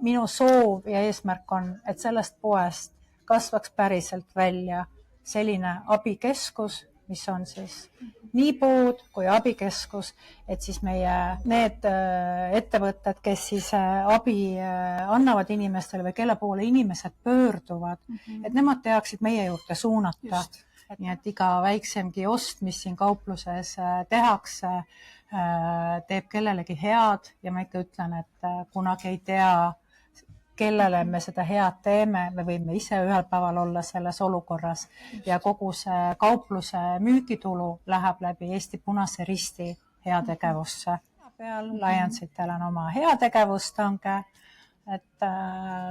Minu soov ja eesmärk on, et sellest poest kasvaks päriselt välja selline abikeskus, mis on siis nii pood kui abikeskus, et siis meie need ettevõtted, kes siis abi annavad inimestele või kelle poole inimesed pöörduvad, et nemad teaksid meie juurde suunata. Nii et iga väiksemgi ost, mis siin kaupluses tehakse, teeb kellelegi head ja ma ikka ütlen, et kunagi ei tea, kellele me seda head teeme, me võime ise ühel päeval olla selles olukorras ja kogu see kaupluse müügitulu läheb läbi Eesti Punase Risti heategevusse. Peal Lionsitel on oma heategevustange, et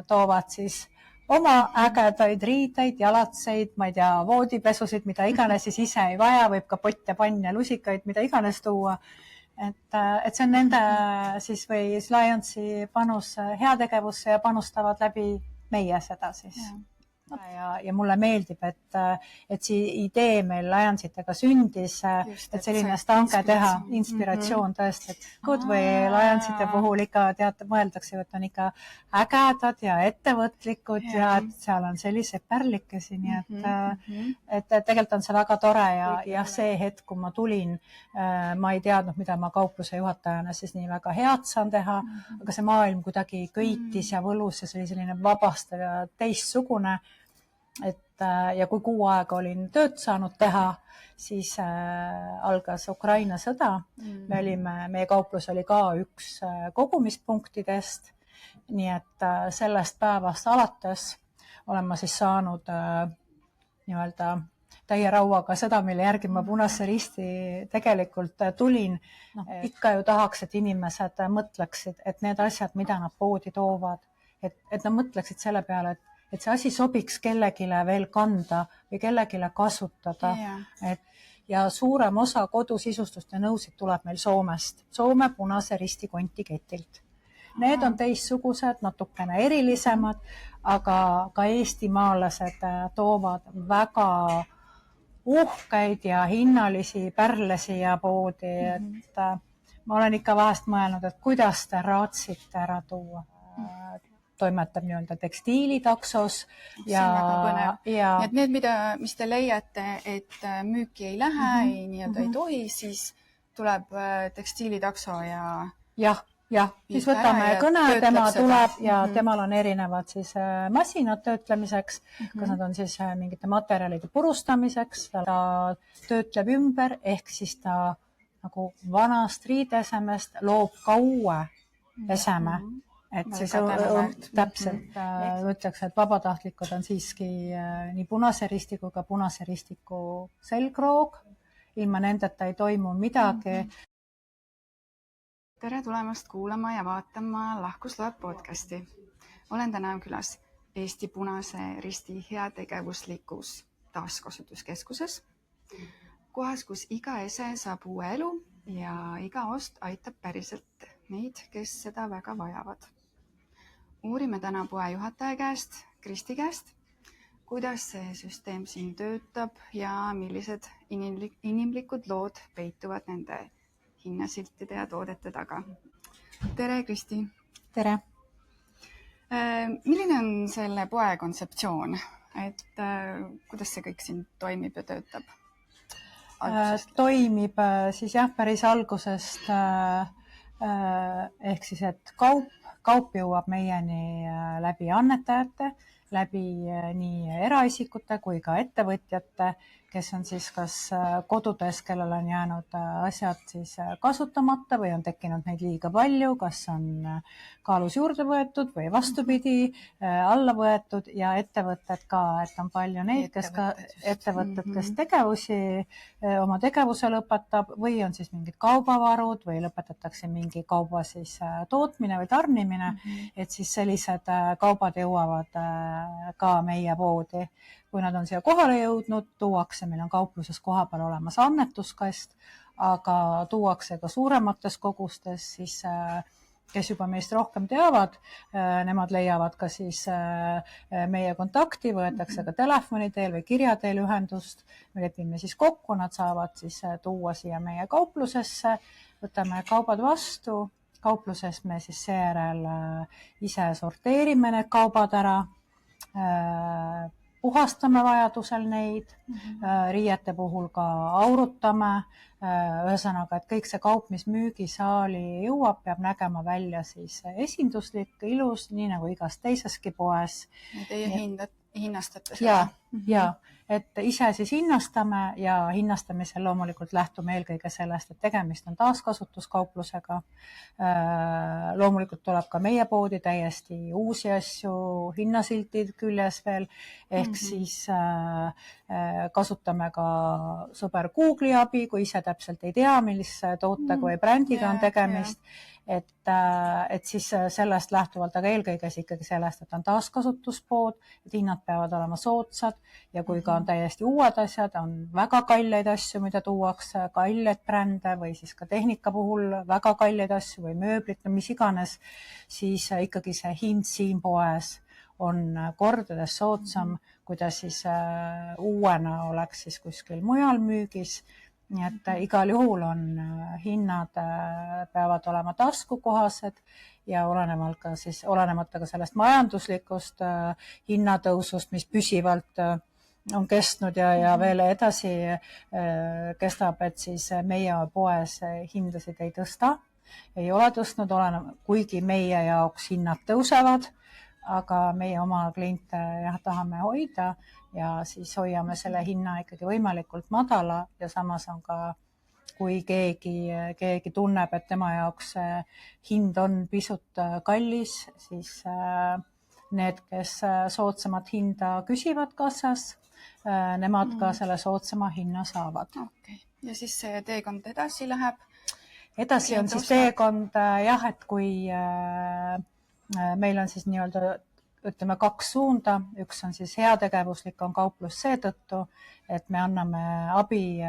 toovad siis oma ägedaid riideid, jalatseid, ma ei tea, voodipesusid, mida iganes siis ise ei vaja, võib ka potte, panne, lusikaid, mida iganes tuua. Et see on nende siis või Lionsi panus heategevusse ja panustavad läbi meie seda siis. Ja mulle meeldib, et see idee meil Lionsitega sündis, et selline stange teha, inspiratsioon tõesti, et Goodway Lionsite puhul ikka mõeldakse, et on ikka ägedad ja ettevõtlikud ja et seal on selliseid pärlikesi, nii et tegelikult on see väga tore ja see hetk, kui ma tulin, ma ei teadnud, mida ma kaupluse juhatajana siis nii väga head saan teha, aga see maailm kuidagi köitis ja võlus ja see oli selline vabastav ja teistsugune. Ja kui kuu aega olin tööd saanud teha, siis algas Ukraina sõda. Meie kauplus oli ka üks kogumispunktidest, nii et sellest päevast alates olen ma siis saanud nii-öelda täie rauaga seda, mille järgi ma Punase Risti tegelikult tulin. Ikka ju tahaks, et inimesed mõtleksid, et need asjad, mida nad poodi toovad, et nad mõtleksid selle peale, et see asi sobiks kellegile veel kanda või kellegile kasutada. Ja suurem osa kodusisustuste nõusid tuleb meil Soomest, Soome Punase Risti kontiketilt. Need on teistsugused, natukene erilisemad, aga ka eestimaalased toovad väga uhkeid ja hinnalisi pärle siia poodi. Et ma olen ikka vahest mõelnud, et kuidas te raatsite ära tuua. Toimetab nii-öelda tekstiilitaksos. See on väga põnev. Et need, mis te leiate, et müüki ei lähe, ei tohi, siis tuleb tekstiilitakso ja... Jah, siis võtame kõne, tema tuleb ja temal on erinevad siis masinad töötlemiseks, kas nad on siis mingite materjalide purustamiseks, ta töötleb ümber, ehk siis ta nagu vanast riideesemest loob ka uue eseme. Et siis täpselt ütleks, et vabatahtlikud on siiski nii Punase Risti kui ka Punase Ristiku selgroog. Ilma nendeta ei toimu midagi. Tere tulemast kuulama ja vaatama Lahkusloeb podcasti. Olen täna külas Eesti Punase Risti heategevuslikus taaskasutuskeskuses. Kohas, kus iga ese saab uue elu ja iga ost aitab päriselt neid, kes seda väga vajavad. Uurime täna poe juhataja käest, Kristi käest, kuidas see süsteem siin töötab ja millised inimlikud lood peituvad nende hinnasiltide ja toodete taga. Tere, Kristi! Tere! Milline on selle poe kontseptsioon? Et kuidas see kõik siin toimib ja töötab? Toimib siis päris algusest ehk siis, et kaup jõuab meieni läbi annetajate, läbi nii eraisikute kui ka ettevõtjate, kes on siis kas kodudes, kellel on jäänud asjad siis kasutamata või on tekkinud neid liiga palju, kas on kaalus juurde võetud või vastupidi alla võetud ja ettevõtted ka, et on palju neid, kes tegevusi oma tegevuse lõpetab või on siis mingid kaubavarud või lõpetatakse mingi kauba siis tootmine või tarnimine, et siis sellised kaubad jõuavad ka meie poodi. Kui nad on siia kohale jõudnud, tuuakse, meil on kaupluses koha peal olemas annetuskast, aga tuuakse ka suuremates kogustes, siis kes juba meist rohkem teavad, nemad leiavad ka siis meie kontakti, võetakse ka telefoni teel või kirja teel ühendust, me lepime siis kokku, nad saavad siis tuua siia meie kauplusesse, võtame kaubad vastu, kaupluses me siis seejärel ise sorteerime need kaubad ära, puhastame vajadusel neid, riiete puhul ka aurutame, ühesõnaga, et kõik see kaup, mis müügisaali jõuab, peab nägema välja siis esinduslik, ilus, nii nagu igas teiseski poes. Teie hinnastate seda? Ja, et ise siis hinnastame ja hinnastamisel loomulikult lähtume eelkõige sellest, et tegemist on taaskasutuskauplusega. Loomulikult tuleb ka meie poodi täiesti uusi asju, hinnasiltid küljes veel, ehk siis kasutame ka sõber Google'i abi, kui ise täpselt ei tea, millise tootega või brändiga on tegemist. Et siis sellest lähtuvalt, aga eelkõige ikkagi sellest, et on taaskasutuspood, et hinnad peavad olema soodsad ja kui ka on täiesti uued asjad, on väga kalleid asju, mida tuuakse, kalleid brände või siis ka tehnika puhul väga kalleid asju või mööblit, mis iganes, siis ikkagi see hind siin poes on kordades soodsam, kui ta siis uuena oleks siis kuskil mujal müügis. Nii et igal juhul on hinnad peavad olema taskukohased ja olenemata ka sellest majanduslikust hinnatõusust, mis püsivalt on kestnud ja veel edasi kestab, et siis meie poes hindasid ei tõsta, ei ole tõstnud, kuigi meie jaoks hinnad tõusevad, aga meie oma kliente tahame hoida ja siis hoiame selle hinna ikkagi võimalikult madala ja samas on ka, kui keegi tunneb, et tema jaoks hind on pisut kallis, siis need, kes soodsamat hinda küsivad kassas, nemad ka selle soodsama hinna saavad. Okay. Ja siis see teekond edasi läheb? Edasi on siis teekond et kui meil on siis nii-öelda ütleme 2 suunda, üks on siis heategevuslik, on kauplus seetõttu, et me anname abi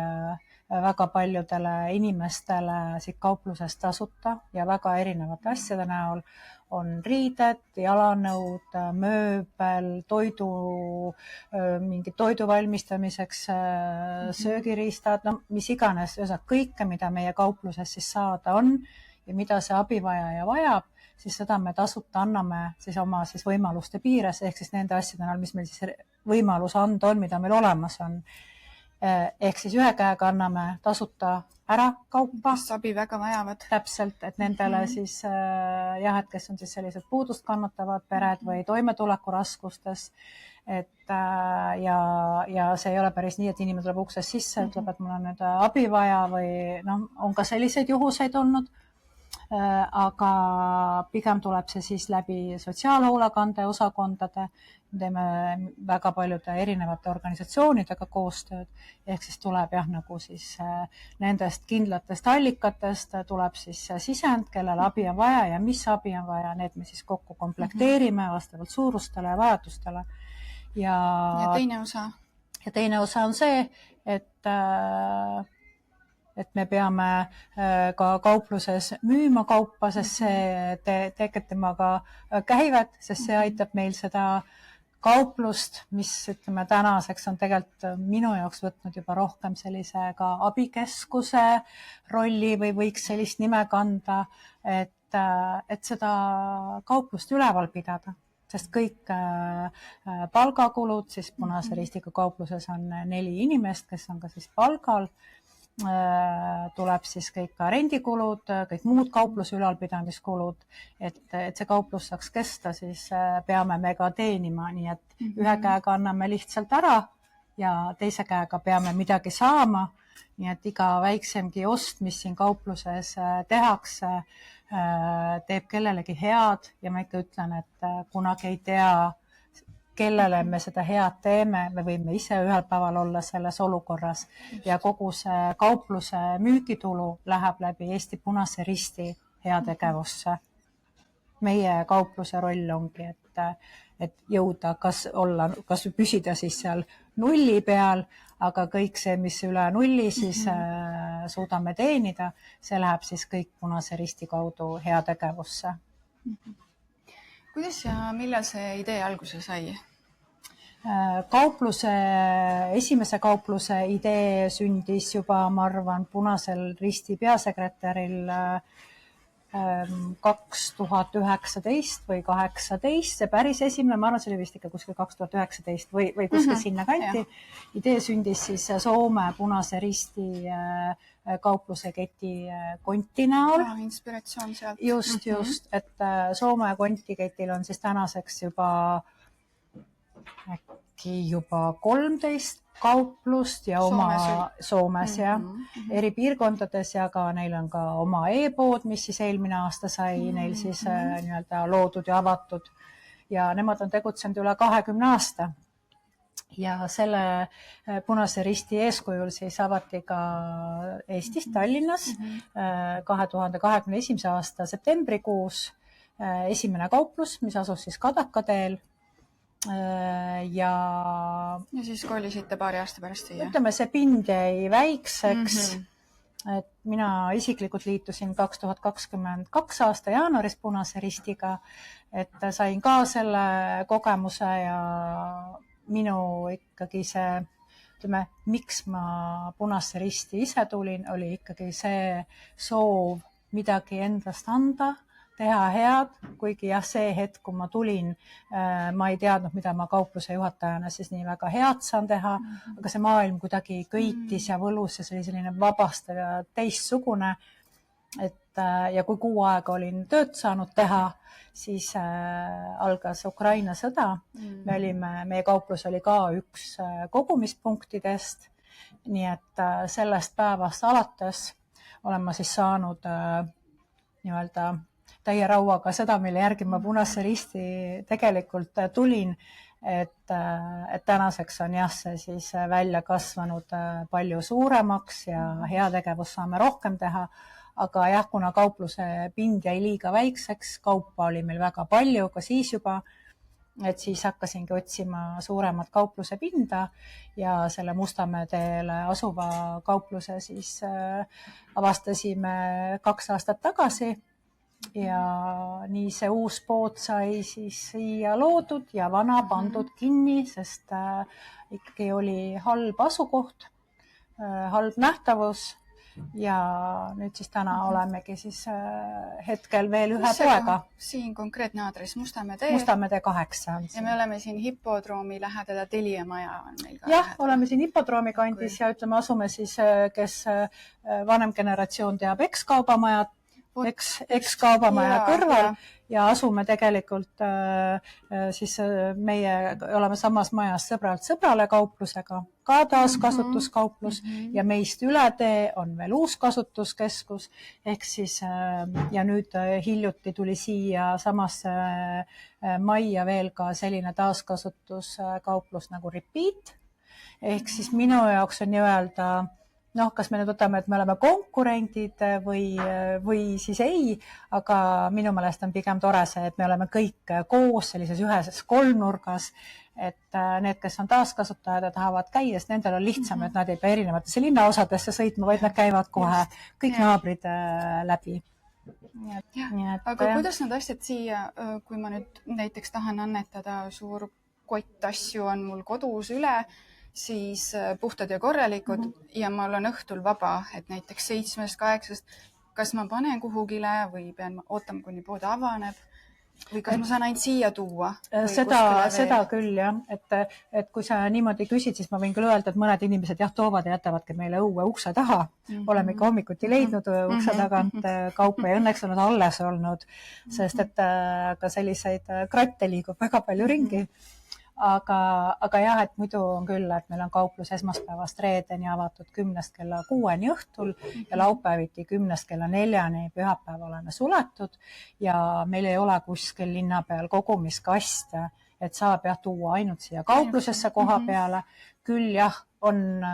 väga paljudele inimestele siit kauplusest tasuta ja väga erinevate asjade näol. On riided, jalanõud, mööbel, mingid toidu valmistamiseks, söögiriistad, mis iganes, kõike, mida meie kaupluses siis saada on ja mida see abivajaja vajab, siis seda me tasuta anname siis oma võimaluste piires, ehk siis nende asjade näol, mis meil siis võimalus anda on, mida meil olemas on. Ehk siis ühe käega anname tasuta ära kaupa. Kes abi väga vajavad. Täpselt, et nendele siis et kes on siis sellised puudust kannatavad pered või toimetuleku raskustes, ja see ei ole päris nii, et inimene tuleb uksest sisse, ütleb, et mul on nüüd abi vaja või on ka selliseid juhuseid olnud. Aga pigem tuleb see siis läbi sotsiaalhoolekande osakondade, teeme väga paljude erinevate organisatsioonidega koostööd, ehk siis tuleb nagu siis nendest kindlatest allikatest tuleb siis sisend, kellel abi on vaja ja mis abi on vaja, need me siis kokku komplekteerime vastavalt suurustele ja vajadustele. Ja teine osa? Ja teine osa on see, et me peame ka kaupluses müüma kaupa, sest see tekitab temaga käivet, sest see aitab meil seda kauplust, mis ütleme tänaseks on tegelikult minu jaoks võtnud juba rohkem sellise ka abikeskuse rolli või võiks sellist nime kanda, et seda kauplust üleval pidada. Sest kõik palgakulud, siis Punase Ristiga kaupluses on 4 inimest, kes on ka siis palgal, tuleb siis kõik ka rendikulud, kõik muud kaupluse ülalpidamiskulud, et see kauplus saaks kesta, siis peame me ka teenima, nii et ühe käega anname lihtsalt ära ja teise käega peame midagi saama, nii et iga väiksemgi ost, mis siin kaupluses tehakse, teeb kellelegi head ja ma ikka ütlen, et kunagi ei tea, kellele me seda head teeme, me võime ise ühel päeval olla selles olukorras ja kogu see kaupluse müügitulu läheb läbi Eesti Punase Risti heategevusse. Meie kaupluse roll ongi, et jõuda, kas püsida siis seal nulli peal, aga kõik see, mis üle nulli siis suudame teenida, see läheb siis kõik Punase Risti kaudu heategevusse. Kuidas ja millal see idee alguse sai? Esimese kaupluse idee sündis juba, ma arvan, Punasel Risti peasekretäril 2019 või 18, see päris esimene, ma arvan, see oli vist ikka kuskil 2019 või kuskil sinna kanti. Idee sündis siis Soome Punase Risti kaupluse keti konti näol. Inspiratsioon sealt. Just, et Soome kontiketil on siis tänaseks äkki juba 13 kauplust ja Soomes ja eri piirkondades ja ka neil on ka oma e-pood, mis siis eelmine aasta sai neil siis nii-öelda loodud ja avatud ja nemad on tegutsenud üle 20 aasta. Ja selle Punase Risti eeskujul siis avati ka Eestis, Tallinnas 2021. aasta septembrikuus esimene kauplus, mis asus siis Kadaka teel. Ja siis kolisite paari aasta pärast siia? Ütleme, see pind jäi väikseks, et mina isiklikult liitusin 2022 aasta jaanuaris Punase Ristiga, et sain ka selle kogemuse ja minu ikkagi see, ütleme, miks ma Punasse Risti ise tulin, oli ikkagi see soov midagi endast anda, teha head, kuigi jah, see hetk, kui ma tulin, ma ei teadnud, mida ma kaupluse juhatajana siis nii väga head saan teha, aga see maailm kuidagi köitis ja võlus ja see oli selline vabastav ja teistsugune. Ja kui 6 aega olin tööd saanud teha, siis algas Ukraina sõda. Meie kauplus oli ka üks kogumispunktidest, nii et sellest päevast alates olen ma siis saanud nii-öelda täie rauaga seda, mille järgi ma Punasse Risti tegelikult tulin, et tänaseks on jah, see siis välja kasvanud palju suuremaks ja heategevus saame rohkem teha, aga jah, kuna kaupluse pind jäi liiga väikseks, kaupa oli meil väga palju, ka siis juba, et siis hakkasingi otsima suuremat kaupluse pinda ja selle Mustamäe teele asuva kaupluse siis avastasime 2 aastat tagasi. Ja nii see uus pood sai siis siia loodud ja vana pandud kinni, sest ikkagi oli halb asukoht, halb nähtavus ja nüüd siis täna olemegi siis hetkel veel ühe poega. Siin konkreetne aadress Mustamäe tee. Mustamäe tee 8. Ja me oleme siin Hippodroomi lähedal, Telia maja on meil ka. Jah, oleme siin Hippodroomi kandis ja ütleme, asume siis, kes vanem generatsioon teab X-kaubamajad, X-kaubamaja kõrval ja asume tegelikult siis meie oleme samas majas Sõbralt sõbrale kauplusega, ka taaskasutuskauplus ja meist üle tee on veel uuskasutuskeskus ehk siis ja nüüd hiljuti tuli siia samasse majja veel ka selline taaskasutuskauplus nagu Repeat ehk siis minu jaoks on nii-öelda kas me nüüd võtame, et me oleme konkurendid või siis ei, aga minu meelest on pigem tore see, et me oleme kõik koos sellises üheses kolmnurgas, et need, kes on taaskasutajad ja tahavad käia, sest nendel on lihtsam, et nad ei pea erinevatesse linnaosadesse sõitma, vaid nad käivad kohe kõik naabrid läbi. Aga kuidas need asjad siia, kui ma nüüd näiteks tahan annetada suur kott asju on mul kodus üle, siis puhtad ja korralikud ja mul on õhtul vaba, et näiteks 7-8, kas ma panen kuhugile või pean ootama, kuni pood avaneb või kas ma saan ainult siia tuua? Seda küll jah, et kui sa niimoodi küsid, siis ma võin küll öelda, et mõned inimesed toovad ja jätavadki meile õue ukse taha. Oleme ikka hommikuti leidnud ukse tagant kaupa ja õnneks on nad alles olnud, sest et ka selliseid kratte liigub väga palju ringi. Aga jah, et muidu on küll, et meil on kauplus esmaspäevast reedeni avatud 10 kella 6 õhtul ja laupäeviti 10 kella 4, pühapäev oleme suletud ja meil ei ole kuskil linna peal kogumiskaste, et saab tuua ainult siia kauplusesse koha peale. Küll jah, on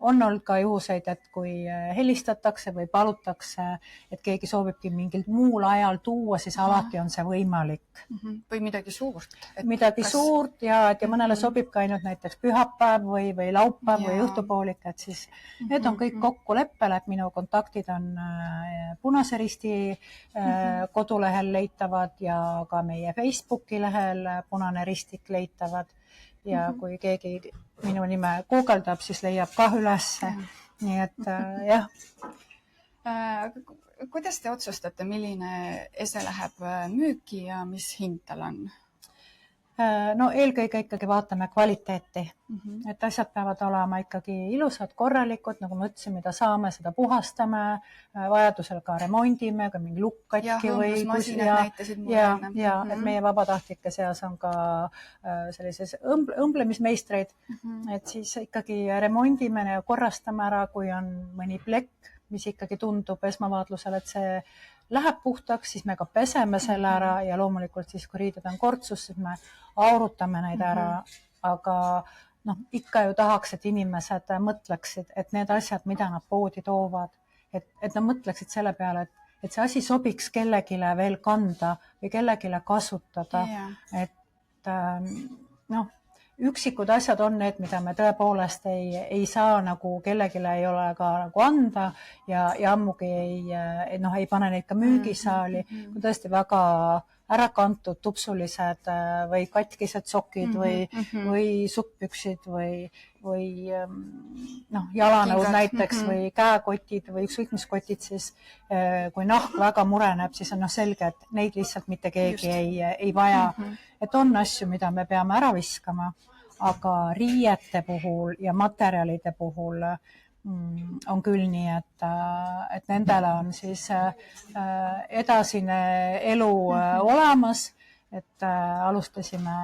olnud ka juhuseid, et kui helistatakse või palutakse, et keegi soovibki mingil muul ajal tuua, siis alati on see võimalik. Või midagi suurt. Suurt ja mõnele sobib ka ainult näiteks pühapäev või laupäev või õhtupoolik, et siis need on kõik kokkuleppel, et minu kontaktid on Punase Risti kodulehel leitavad ja ka meie Facebooki lehel Punane Ristik leitavad. Ja kui keegi minu nime guugeldab, siis leiab ka üles. Nii et jah. kuidas te otsustate, milline ese läheb müüki ja mis hind tal on? No eelkõige ikkagi vaatame kvaliteeti, et asjad peavad olema ikkagi ilusad, korralikud, nagu ma ütlesin, mida saame, seda puhastame, vajadusel ka remondime, kui mingi lukk katki või et meie vabatahtlike seas on ka sellises õmblemismeistreid, et siis ikkagi remondime ja korrastame ära, kui on mõni plekk, mis ikkagi tundub esmavaatlusel, et see läheb puhtaks, siis me ka peseme selle ära ja loomulikult siis, kui riided on kortsus, siis me aurutame neid ära, aga ikka ju tahaks, et inimesed mõtleksid, et need asjad, mida nad poodi toovad, et nad mõtleksid selle peale, et see asi sobiks kellegile veel kanda või kellegile kasutada, et üksikud asjad on need, mida me tõepoolest ei saa nagu kellegile ei ole ka nagu anda ja ammugi ei pane neid ka müügisaali, kui tõesti väga ära kantud tupsulised või katkised sokid või suppüksid või jalanõud näiteks või käekotid või ükskõik mis kotid, siis kui nahk väga mureneb, siis on selge, et neid lihtsalt mitte keegi ei vaja. Et on asju, mida me peame ära viskama, aga riiete puhul ja materjalide puhul on küll nii, et nendele on siis edasine elu olemas, et alustasime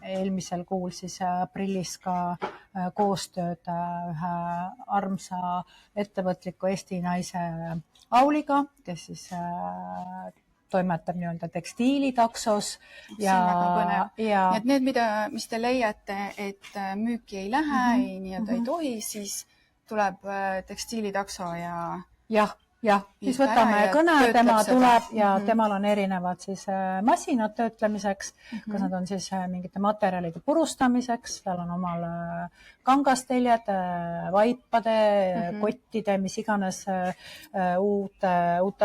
eelmisel kuul siis aprillis ka koostööd ühe armsa ettevõtliku Eesti naise Auliga, kes siis toimetab nii-öelda tekstiilitaksos. See on väga põnev. Et need, mis te leiate, et müüki ei lähe, ei tohi, siis tuleb tekstiilitakso ja... Jah, siis võtame kõne, tema tuleb ja temal on erinevad siis masinad töötlemiseks, kas nad on siis mingite materjalide purustamiseks, tal on omal kangasteljed, vaipade, kottide, mis iganes uute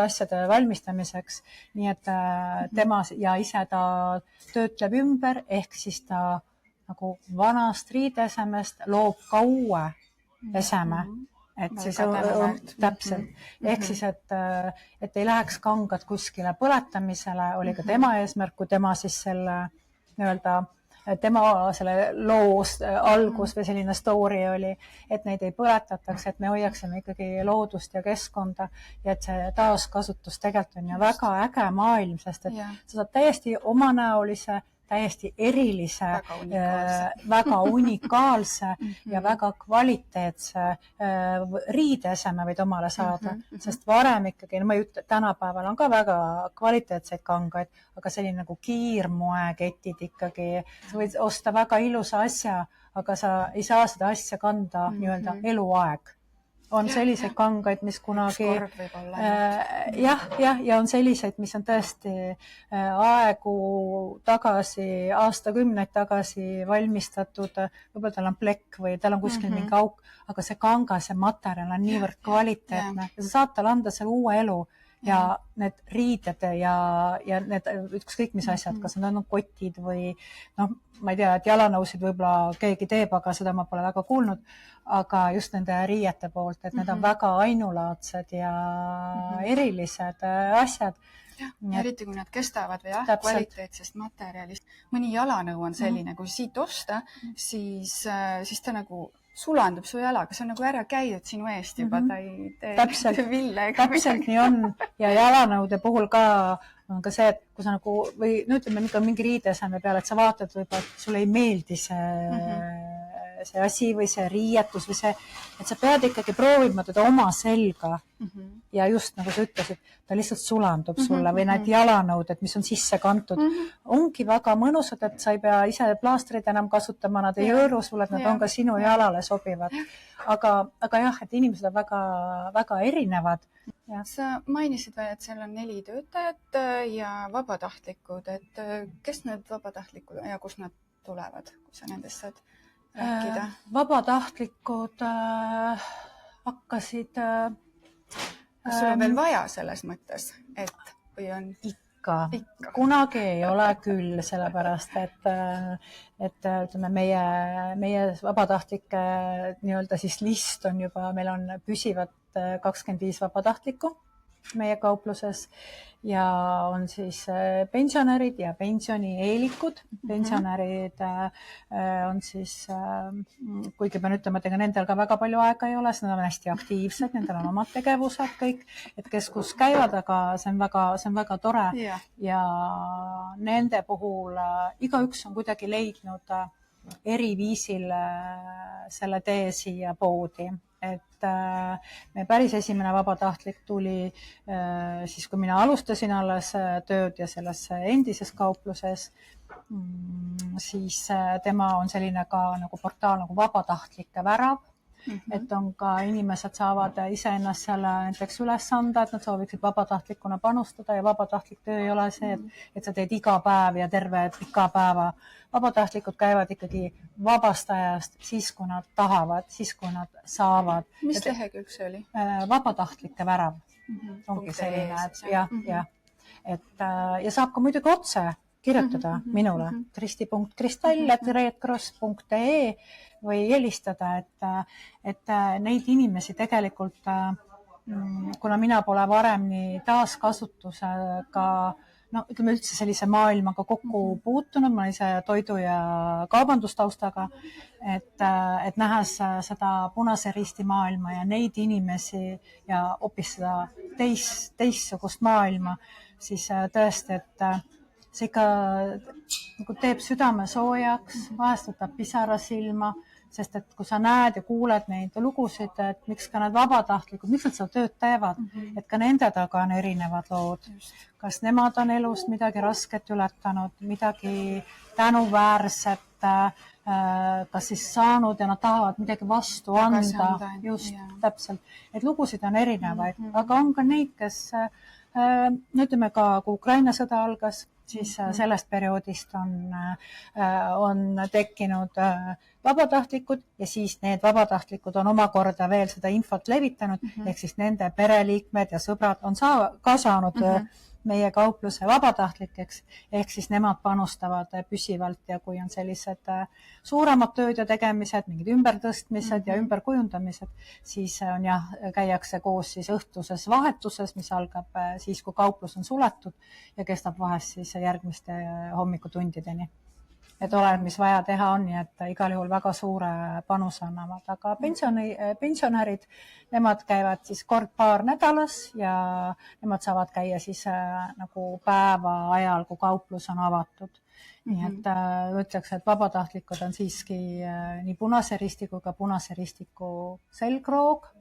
asjade valmistamiseks. Nii et tema ja ise ta töötleb ümber, ehk siis ta nagu vanast riideesemest loob ka uue eseme. Et siis täpselt. Ehk siis, et ei läheks kangad kuskile põletamisele, oli ka tema eesmärk, kui tema siis selle nii-öelda, tema selle loos algus või selline story oli, et neid ei põletataks, et me hoiaksime ikkagi loodust ja keskkonda ja et see taaskasutus tegelikult on ju väga äge maailm, sest et sa saad täiesti omanäolise, täiesti erilise, väga unikaalse ja väga kvaliteetse riideeseme võid omale saada, sest varem ikkagi, ma ei ütle, tänapäeval on ka väga kvaliteetseid kangaid, aga selline nagu kiirmoeketid ikkagi, sa võid osta väga ilusa asja, aga sa ei saa seda asja kanda nii-öelda eluaeg. On selliseid kangaid, mis kunagi ja on selliseid, mis on tõesti aegu tagasi, aastakümneid tagasi valmistatud, võib-olla tal on plekk või tal on kuskil mingi auk, aga see kangas ja materjal on niivõrd kvaliteetne ja sa saad tal anda selle uue elu ja need riided ja need ükskõik mis asjad, kas need on kotid või ma ei tea, et jalanõusid võib-olla keegi teeb, aga seda ma pole väga kuulnud, aga just nende riiete poolt, et need on väga ainulaadsed ja erilised asjad. Ja, eriti kui nad kestavad või kvaliteetsest materjalist. Mõni jalanõu on selline, kui siit osta, siis ta nagu sulandub su jalaga, see on nagu ära käidud sinu eest juba, ta ei tee ville. Täpselt nii on ja jalanõude puhul ka on ka see, et kui sa nagu, või ütleme mingi riideseme peale, et sa vaatad võib-olla, et sulle ei meeldi see asi või see riietus või see, et sa pead ikkagi proovima teda oma selga ja just nagu sa ütlesid, ta lihtsalt sulandub sulle või need jalanõuded, mis on sisse kantud, ongi väga mõnusad, et sa ei pea ise plaastreid enam kasutama, nad ei hõõru sulle, et nad on ka sinu jalale sobivad. Aga jah, et inimesed on väga, väga erinevad. Ja. Sa mainisid veel, et seal on 4 töötajat ja vabatahtlikud, et kes need vabatahtlikud ja kus nad tulevad, kui sa nendest saad rääkida? Vabatahtlikud hakkasid... Kas sul on veel vaja selles mõttes, et või on... Ikka. Kunagi ei ole küll, sellepärast, et ütleme, meie vabatahtlike nii-öelda siis list on juba, meil on püsivad 25 vabatahtlikku meie kaupluses ja on siis pensionärid ja pensionieelikud. Pensionärid on siis, kuigi pean ütlema, et ega nendel ka väga palju aega ei ole, sest nad on hästi aktiivsed, nendel on omad tegevused kõik, et kes kus käivad, aga see on väga tore. Ja nende puhul igaüks on kuidagi leidnud eri viisil selle tee siia poodi. Et meie päris esimene vabatahtlik tuli siis, kui mina alustasin alles tööd ja selles endises kaupluses, siis tema on selline ka nagu portaal nagu Vabatahtlike värav. Et on ka inimesed saavad iseennast seal näiteks üles anda, et nad sooviksid vabatahtlikuna panustada ja vabatahtlik töö ei ole see, et sa teed iga päev ja terve pika päeva. Vabatahtlikud käivad ikkagi vabast ajast siis, kui nad tahavad, siis, kui nad saavad. Mis lehekülg see oli? Vabatahtlike värav. Ongi selline, et ja saab ka muidugi otse kirjutada minule kristi.kristall@redcross.ee või helistada, et neid inimesi tegelikult, kuna mina pole varem nii taaskasutusega, ütleme üldse sellise maailmaga kokku puutunud, ma olen ise toidu- ja kaubandustaustaga, et nähes seda Punase Risti maailma ja neid inimesi ja hoopis seda teistsugust maailma, siis tõesti, et see ikka nagu teeb südame soojaks, vahest võtab pisara silma, sest et kui sa näed ja kuuled neid lugusid, et miks ka need vabatahtlikud, miks nad seda tööd teevad, et ka nende taga on erinevad lood. Kas nemad on elus midagi rasket ületanud, midagi tänuväärset, kas siis saanud ja nad tahavad midagi vastu anda, just täpselt, et lugusid on erinevaid, aga on ka neid, kes ütleme ka, kui Ukraina sõda algas, siis sellest perioodist on tekkinud vabatahtlikud ja siis need vabatahtlikud on omakorda veel seda infot levitanud, ehk siis nende pereliikmed ja sõbrad on ka saanud meie kaupluse vabatahtlikeks, ehk siis nemad panustavad püsivalt ja kui on sellised suuremad tööd ja tegemised, mingid ümbertõstmised ja ümberkujundamised, siis on käiakse koos siis õhtuses vahetuses, mis algab siis, kui kauplus on suletud ja kestab vahest siis järgmiste hommikutundideni. Et oleneb, mis vaja teha on, nii et igal juhul väga suure panuse annavad, aga pensionärid, nemad käivad siis kord-paar nädalas ja nemad saavad käia siis nagu päeva ajal, kui kauplus on avatud. Nii et ütleks, et vabatahtlikud on siiski nii Punase Risti kui ka Punase Ristiku selgroog.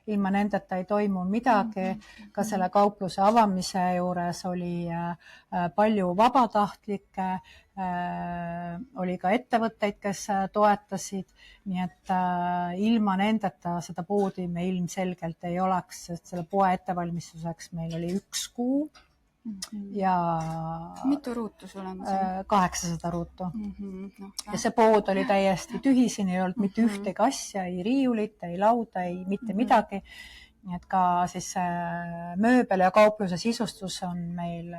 Ilma nendeta ei toimu midagi. Ka selle kaupluse avamise juures oli palju vabatahtlikke, oli ka ettevõtteid, kes toetasid, nii et ilma nendeta seda poodi me ilmselgelt ei oleks, sest selle poe ettevalmistuseks meil oli 1 kuu. Ja mitu ruutu sul on? 800 ruutu. Ja see pood oli täiesti tühi, siin ei olnud mitte ühtegi asja, ei riiulit, ei lauda, ei mitte midagi. Nii et ka siis mööbel ja kaupluse sisustus on meil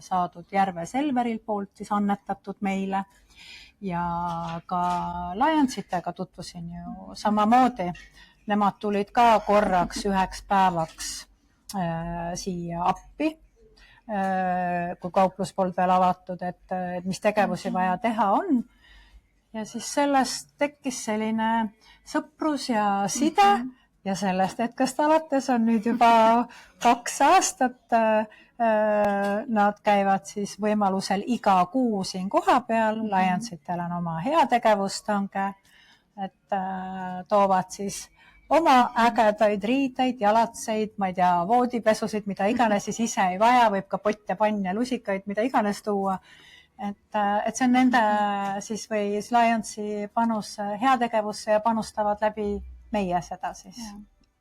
saadud Järve Selverilt poolt siis annetatud meile. Ja ka Lionsitega tutvusin ju samamoodi. Nemad tulid ka korraks 1 päevaks siia appi, kui kauplus polnud veel avatud, et mis tegevusi vaja teha on. Ja siis sellest tekkis selline sõprus ja side ja sellest hetkest alates on nüüd juba 2 aastat. Nad käivad siis võimalusel iga kuu siin koha peal. Lionsitel on oma heategevustange, et toovad siis oma ägedaid riideid, jalatseid, ma ei tea, voodipesusid, mida iganes siis ise ei vaja, võib ka potte, panne, lusikaid, mida iganes tuua. Et see on nende siis või Lionsi panus heategevusse ja panustavad läbi meie seda siis.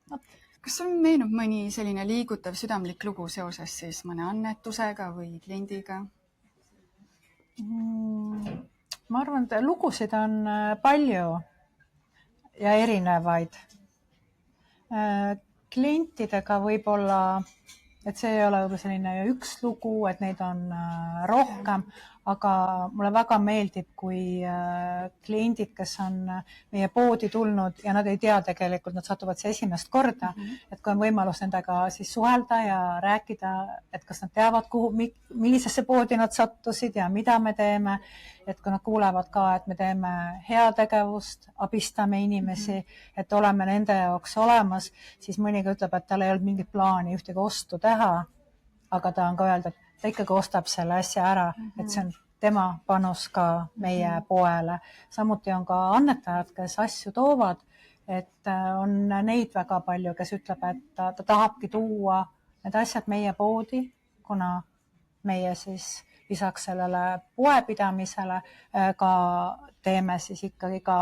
Kas sul meenub mõni selline liigutav südamlik lugu seoses siis mõne annetusega või kliendiga? Ma arvan, et lugusid on palju ja erinevaid. Klientidega võib-olla, et see ei ole selline 1 lugu, et neid on rohkem, aga mulle väga meeldib, kui kliendid, kes on meie poodi tulnud ja nad ei tea tegelikult, nad satuvad see esimest korda, et kui on võimalus nendega siis suhelda ja rääkida, et kas nad teavad, millisesse poodi nad sattusid ja mida me teeme, et kui nad kuulevad ka, et me teeme heategevust, abistame inimesi, et oleme nende jaoks olemas, siis mõniga ütleb, et tal ei olnud mingit plaani ühtegi ostu teha, aga ta on ka öeldud, et ta ikkagi ostab selle asja ära, et see on tema panus ka meie poele. Samuti on ka annetajad, kes asju toovad, et on neid väga palju, kes ütleb, et ta tahabki tuua need asjad meie poodi, kuna meie siis lisaks sellele poepidamisele ka teeme siis ikkagi ka,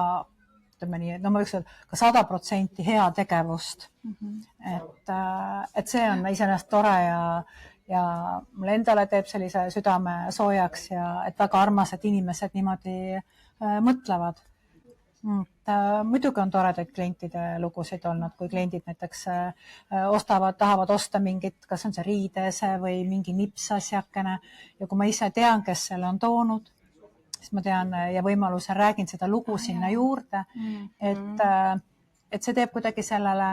ütleme nii, no ma võiks öelda, ka 100% heategevust. Et see on iseenesest tore ja mulle endale teeb sellise südame soojaks ja et väga armas, et inimesed niimoodi mõtlevad. Muidugi on toredaid klientide lugusid olnud, kui kliendid näiteks tahavad osta mingit, kas on see riidese või mingi nipsasjakene ja kui ma ise tean, kes selle on toonud, siis ma tean ja võimalusel räägin seda lugu sinna juurde, et see teeb kuidagi sellele,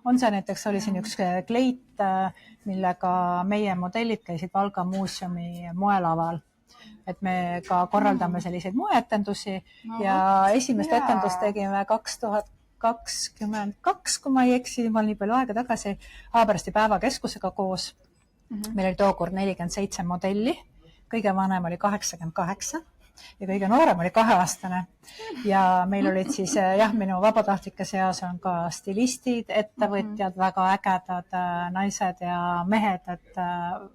on see näiteks, oli siin üks kleit, millega meie modellid käisid Valga muuseumi moelaval, et me ka korraldame selliseid moeetendusi ja esimest etendust tegime 2022, kui ma ei eksi, ma olen nii palju aega tagasi, Haabersti päevakeskusega koos. Meil oli tookord 47 modelli, kõige vanem oli 88 ja kõige noorem oli 2-aastane ja meil olid siis minu vabatahtlike seas on ka stilistid, ettevõtjad, väga ägedad naised ja mehed, et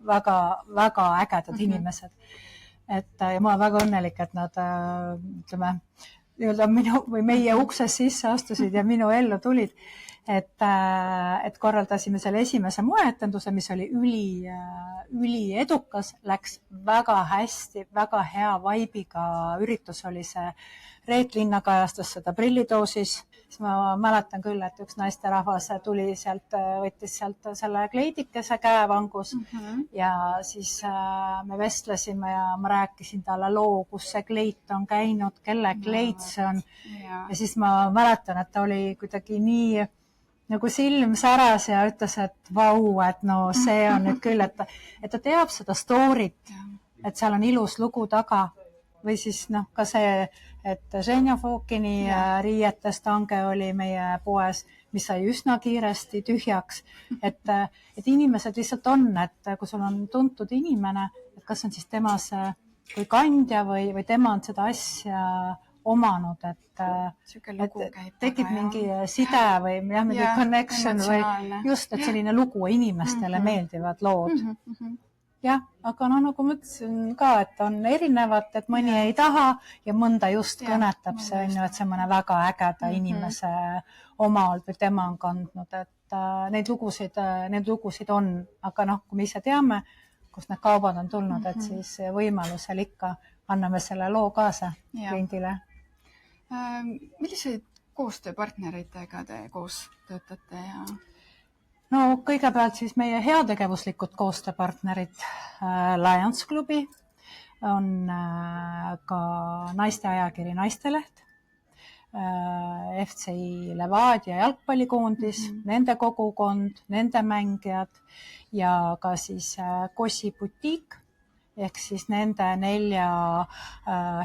väga, väga ägedad inimesed. Ja ma olen väga õnnelik, et nad ütleme, minu või meie uksest sisse astusid ja minu ellu tulid. Et korraldasime selle esimese moeetenduse, mis oli üli edukas, läks väga hästi, väga hea vaibiga üritus oli see. Reet Linna kajastas seda prillidoosis. Siis ma mäletan küll, et üks naisterahvas tuli sealt, võttis sealt selle kleidikese käevangus ja siis me vestlesime ja ma rääkisin talle loo, kus see kleit on käinud, kelle kleit see on. Ja siis ma mäletan, et ta oli kuidagi nii nagu silm säras ja ütles, et vau, et no see on nüüd küll, et ta teab seda story't, et seal on ilus lugu taga. Või siis ka see, et Ženja Fokini riietest hange oli meie poes, mis sai üsna kiiresti tühjaks. Et inimesed lihtsalt on, et kui sul on tuntud inimene, et kas on siis temas kui kandja või tema on seda asja omanud, et tekib mingi side või mingi connection või just, et selline lugu inimestele meeldivad lood. Jah, aga nagu ma ütlesin ka, et on erinevad, et mõni ei taha ja mõnda just kõnetab see, et see mõne väga ägeda inimese oma olnud või tema on kandnud, et neid lugusid on, aga kui me ise teame, kust need kaubad on tulnud, et siis võimalusel ikka anname selle loo kaasa kliendile. Milliseid koostööpartneritega te koos töötate ja... No kõigepealt siis meie heategevuslikud koostööpartnerid Lions klubi, on ka naiste ajakiri Naisteleht, FCI Levadia jalgpallikoondis, nende kogukond, nende mängijad ja ka siis Kossi butiik, ehk siis nende 4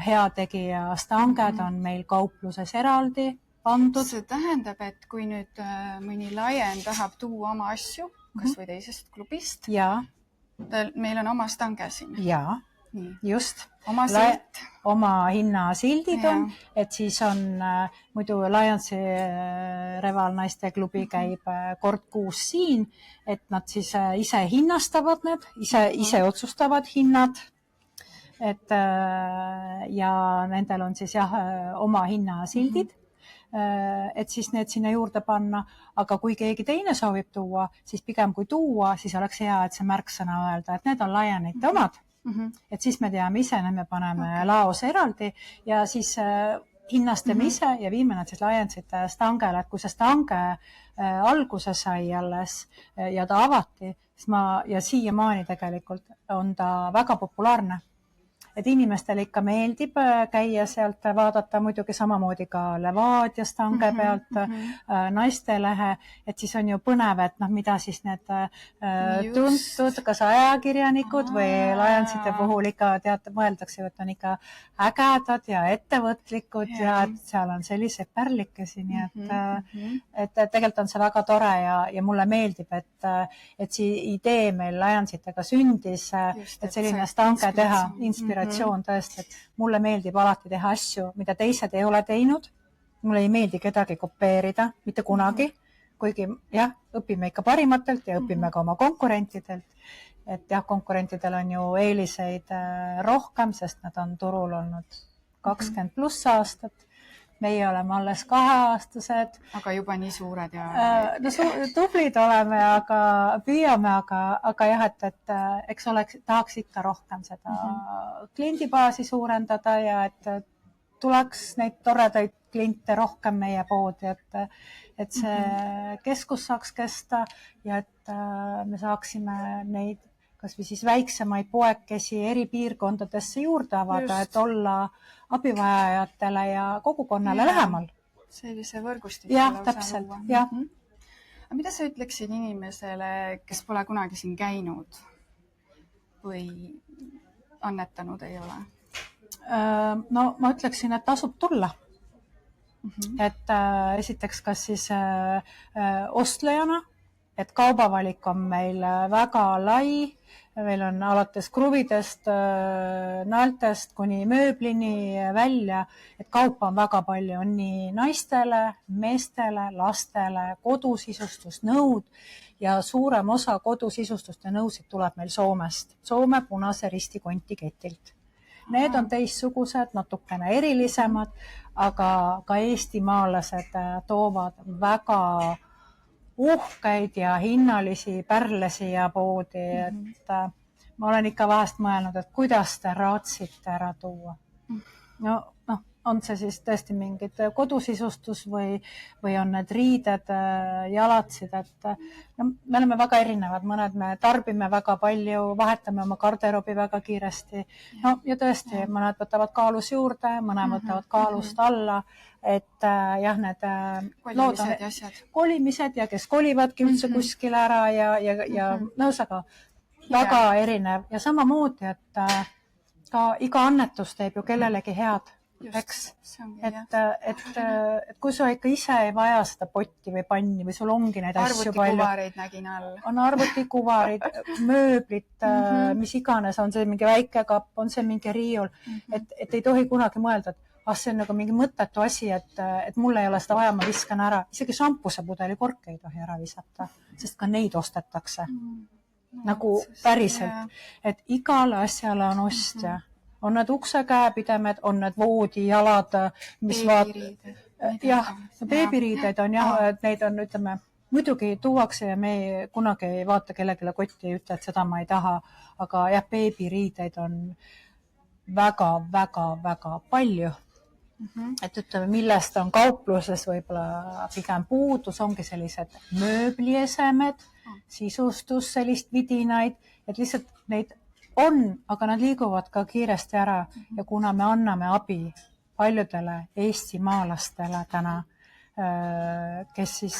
heategija stanged on meil kaupluses eraldi. See tähendab, et kui nüüd mõni Lion tahab tuua oma asju, kas või teisest klubist, meil on oma stange siin. Jaa, just. Oma silt. Oma hinnasildid on, et siis on muidu Lionsi Reval-naiste klubi käib kord kuus siin, et nad siis ise hinnastavad need, ise otsustavad hinnad. Ja nendel on siis oma hinnasildid. Et siis need sinna juurde panna, aga kui keegi teine soovib tuua, siis pigem kui tuua, siis oleks hea, et see märksõna öelda, et need on Lionite omad, et siis me teame ise, me paneme laos eraldi ja siis hinnastame ise ja viime nad siis Lionsite stangele, et kui see stange alguse sai alles ja ta avati, siis ja siiamaani tegelikult on ta väga populaarne. et inimestele ikka meeldib käia sealt, vaadata muidugi samamoodi ka Levadias tange pealt, Naistelehe, et siis on ju põnev, et noh, mida siis need tuntud, kas ajakirjanikud või Lionsite puhul ikka mõeldakse, et on ikka ägedad ja ettevõtlikud ja et seal on selliseid pärlikesi, nii et tegelikult on see väga tore ja mulle meeldib, et see idee meil Lionsitega sündis, et selline stange teha, inspiratsioon tõesti, et mulle meeldib alati teha asju, mida teised ei ole teinud. Mulle ei meeldi kedagi kopeerida, mitte kunagi, kuigi jah, õpime ikka parimatelt ja õpime ka oma konkurentidelt. Et jah, konkurentidel on ju eeliseid rohkem, sest nad on turul olnud 20+ aastat. Meie oleme alles 2-aastased. Aga juba nii suured ja... No tublid oleme, aga püüame, aga jah, et eks tahaks ikka rohkem seda kliendibaasi suurendada ja et tuleks neid toredaid kliente rohkem meie poodi, et see keskus saaks kesta ja et me saaksime neid kas või siis väiksemaid poekesi eri piirkondadesse juurde avada, et olla abivajajatele ja kogukonnale lähemal. Sellise võrgustiku lausa täpselt, jah. Aga mida sa ütleksid inimesele, kes pole kunagi siin käinud või annetanud ei ole? No ma ütleksin, et tasub tulla. Et esiteks kas siis ostlejana, et kaubavalik on meil väga lai, meil on alates kruvidest, naeltest kuni mööblini välja, et kaupa on väga palju, on nii naistele, meestele, lastele, kodusisustusnõud ja suurem osa kodusisustuste nõusid tuleb meil Soomest, Soome Punase Risti kontiketilt. Need on teistsugused, natukene erilisemad, aga ka eestimaalased toovad väga uhkeid ja hinnalisi pärle siia poodi, et ma olen ikka vahest mõelnud, et kuidas te raatsite ära tuua. No, on see siis tõesti mingid kodusisustus või on need riided, jalatsid, et no, me oleme väga erinevad, mõned me tarbime väga palju, vahetame oma garderoobi väga kiiresti. No ja tõesti, mõned võtavad kaalus juurde, mõned võtavad kaalust alla, et jah, need kolimised ja kes kolivadki üldse kuskile ära ja nõusaga väga erinev ja samamoodi, et ka iga annetus teeb ju kellelegi head. Eks, et kui sa ikka ise ei vaja seda potti või panni või sul ongi neid asju palju. Arvutikuvareid nägin all. On arvutikuvareid, mööblit, mis iganes, on see mingi väike kapp, on see mingi riiul, et ei tohi kunagi mõelda, et see on nagu mingi mõttetu asi, et mul ei ole seda vaja, ma viskan ära. Isegi šampusepudeli korke ei tohi ära visata, sest ka neid ostetakse. Nagu päriselt, et igale asjale on ostja. On need uksekäepidemed, on need voodijalad, mis jah, beebiriideid on jah, et neid on, ütleme, muidugi tuuakse ja me kunagi ei vaata kellegile kotti ja ütle, et seda ma ei taha, aga jah, beebiriideid on väga palju. Et ütleme, millest on kaupluses võib-olla pigem puudus, ongi sellised mööbliesemed, sisustus, sellist vidinaid, et lihtsalt neid on, aga nad liiguvad ka kiiresti ära ja kuna me anname abi paljudele eestimaalastele täna, kes siis,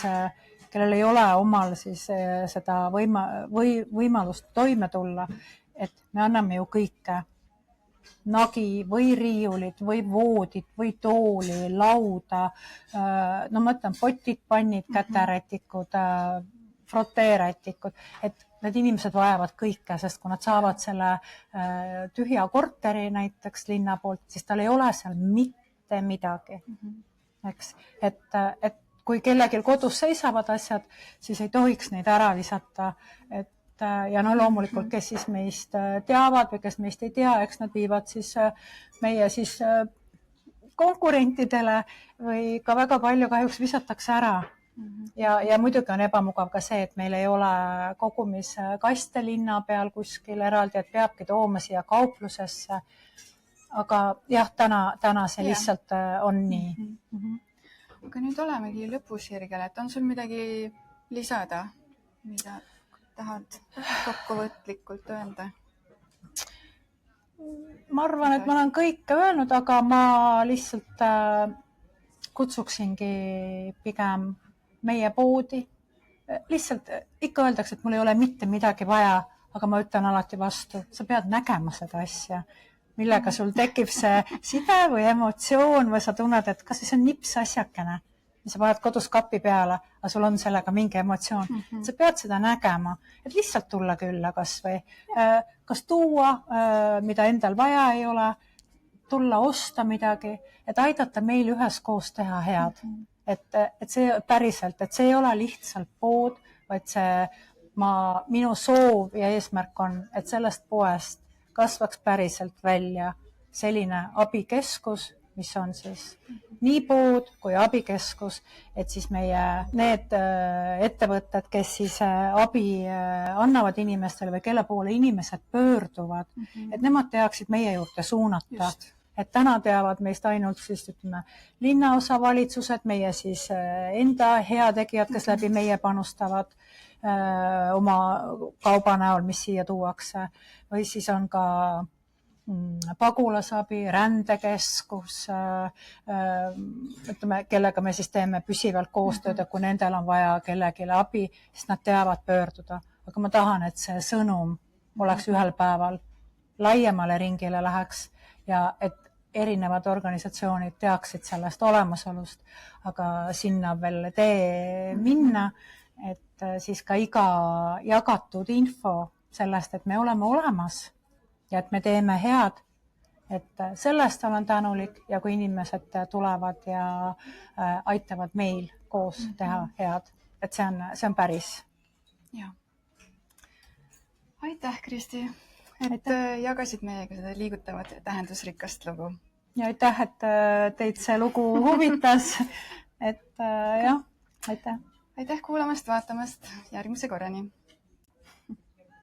kellel ei ole omal siis seda võimalust toime tulla, et me anname ju kõike, nagi või riiulid või voodid või tooli, lauda, no ma ütlen potid, pannid, käterätikud, froteerätikud, et need inimesed vajavad kõike, sest kui nad saavad selle tühja korteri näiteks linna poolt, siis tal ei ole seal mitte midagi. Eks? Et kui kellelgi kodus seisavad asjad, siis ei tohiks neid ära visata. Ja no loomulikult, kes siis meist teavad või kes meist ei tea, eks nad viivad siis meie siis konkurentidele või ka väga palju kahjuks visatakse ära. Ja muidugi on ebamugav ka see, et meil ei ole kogumis kaste linna peal kuskil eraldi, et peabki tooma siia kauplusesse. Aga jah, täna see lihtsalt on nii. Aga nüüd olemegi lõpusirgel, et on sul midagi lisada, mida tahad kokkuvõtlikult öelda? ma arvan, et ma olen kõike öelnud, aga ma lihtsalt kutsuksingi pigem meie poodi. Lihtsalt ikka öeldakse, et mul ei ole mitte midagi vaja, aga ma ütlen alati vastu, sa pead nägema seda asja, millega sul tekib see side või emotsioon või sa tunned, et kas see on nips asjakene, mis sa paned kodus kapi peale, aga sul on sellega mingi emotsioon. Sa pead seda nägema, et lihtsalt tulla külla kas või. Kas tuua, mida endal vaja ei ole, tulla osta midagi, et aidata meil üheskoos teha head. Et see päriselt, et see ei ole lihtsalt pood, vaid minu soov ja eesmärk on, et sellest poest kasvaks päriselt välja selline abikeskus, mis on siis nii pood kui abikeskus, et siis meie need ettevõtted, kes siis abi annavad inimestele või kelle poole inimesed pöörduvad, et nemad teaksid meie juurde suunata. Just. Et täna teavad meist ainult siis, ütleme, linnaosavalitsused, meie siis enda heategijad, kes läbi meie panustavad oma kauba näol, mis siia tuuakse, või siis on ka pagulasabi, rändekeskus, ütleme, kellega me siis teeme püsivalt koostööd ja kui nendel on vaja kellelegi abi, siis nad teavad pöörduda. Aga ma tahan, et see sõnum oleks ühel päeval laiemale ringile läheks ja et erinevad organisatsioonid teaksid sellest olemasolust, aga sinna veel tee minna, et siis ka iga jagatud info sellest, et me oleme olemas ja et me teeme head, et sellest olen tänulik ja kui inimesed tulevad ja aitavad meil koos teha head, et see on päris. Ja. Aitäh, Kristi, et jagasid meiega seda liigutavat ja tähendusrikast lugu. Ja aitäh, et teid see lugu huvitas. Et jah, aitäh. Aitäh kuulamast, vaatamast, järgmise korrani.